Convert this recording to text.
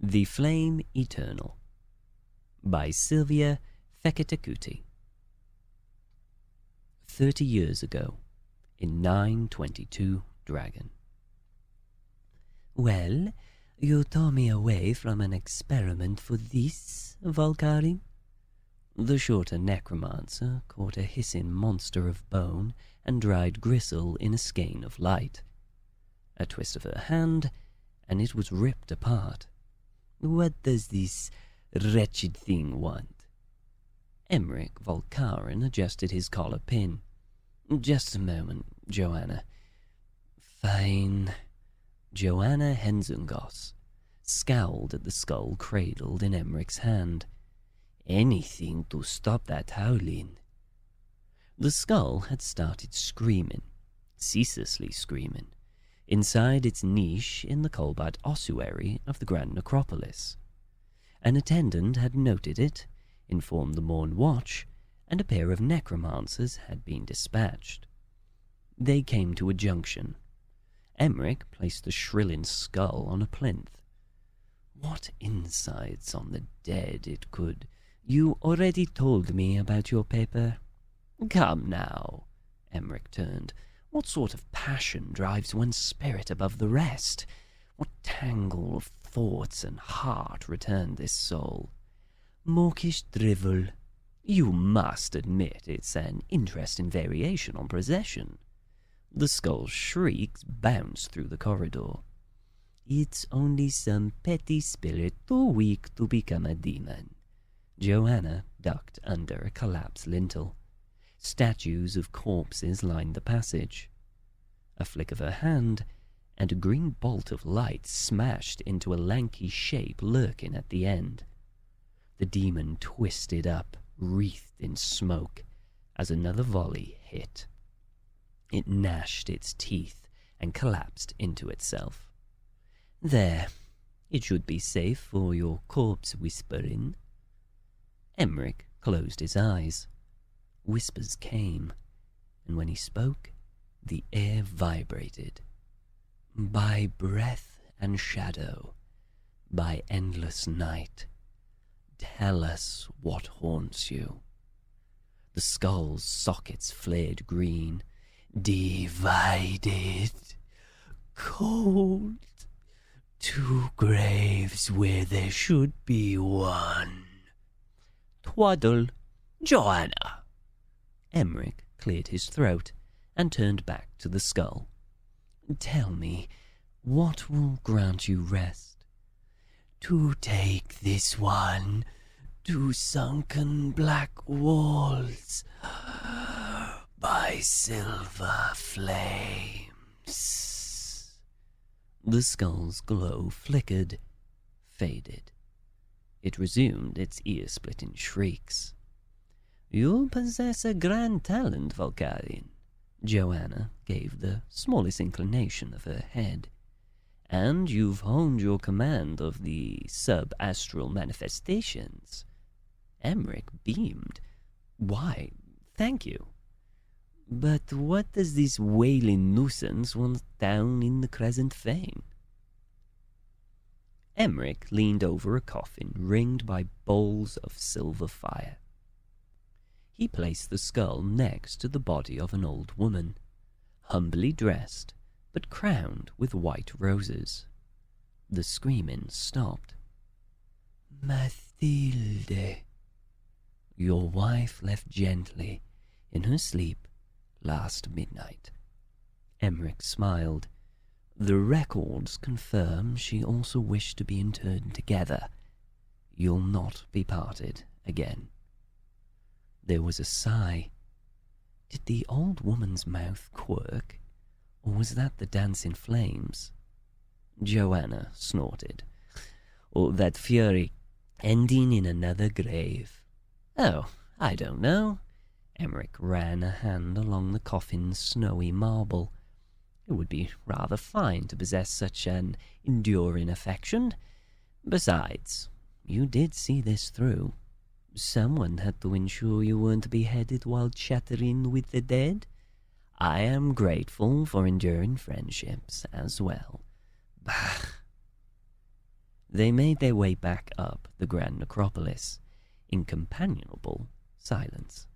The Flame Eternal by Sylvia Feketekuty. 30 years ago, in 922 Dragon. Well, you tore me away from an experiment for this, Valkyrie? The shorter necromancer caught a hissing monster of bone and dried gristle in a skein of light. A twist of her hand, and it was ripped apart. What does this wretched thing want? Emmerich Volkaren adjusted his collar pin. Just a moment, Joanna. Fine. Joanna Henzungos scowled at the skull cradled in Emmerich's hand. Anything to stop that howling. The skull had started screaming, ceaselessly screaming, inside its niche in the cobalt ossuary of the Grand Necropolis. An attendant had noted it, informed the Morn Watch, and a pair of necromancers had been dispatched. They came to a junction. Emmerich placed the shrilling skull on a plinth. What insights on the dead it could. You already told me about your paper. Come now, Emmerich turned. What sort of passion drives one's spirit above the rest? What tangle of thoughts and heart returned this soul? Mawkish drivel. You must admit it's an interesting variation on possession. The skull's shrieks bounced through the corridor. It's only some petty spirit too weak to become a demon. Joanna ducked under a collapsed lintel. Statues of corpses lined the passage. A flick of her hand, and a green bolt of light smashed into a lanky shape lurking at the end. The demon twisted up, wreathed in smoke, as another volley hit. It gnashed its teeth and collapsed into itself. There, it should be safe for your corpse whispering. Emmerich closed his eyes. Whispers came, and when he spoke, the air vibrated. By breath and shadow, by endless night, tell us what haunts you. The skull's sockets flared green, divided, cold, two graves where there should be one. Twaddle, Joanna. Emmerich cleared his throat and turned back to the skull. Tell me, what will grant you rest? To take this one to sunken black walls by silver flames. The skull's glow flickered, faded. It resumed its ear-splitting shrieks. You possess a grand talent, Valkyrie. Joanna gave the smallest inclination of her head. And you've honed your command of the sub-astral manifestations. Emmerich beamed. Why, thank you. But what does this wailing nuisance want down in the crescent vein? Emmerich leaned over a coffin ringed by bowls of silver fire. He placed the skull next to the body of an old woman, humbly dressed, but crowned with white roses. The screaming stopped. Mathilde, your wife left gently in her sleep last midnight. Emmerich smiled. The records confirm she also wished to be interred together. You'll not be parted again. There was a sigh. Did the old woman's mouth quirk, or was that the dancing flames? Joanna snorted. Or that fury ending in another grave. Oh, I don't know. Emmerich ran a hand along the coffin's snowy marble. It would be rather fine to possess such an enduring affection. Besides, you did see this through. Someone had to ensure you weren't beheaded while chattering with the dead. I am grateful for enduring friendships as well. Bah! They made their way back up the grand necropolis in companionable silence.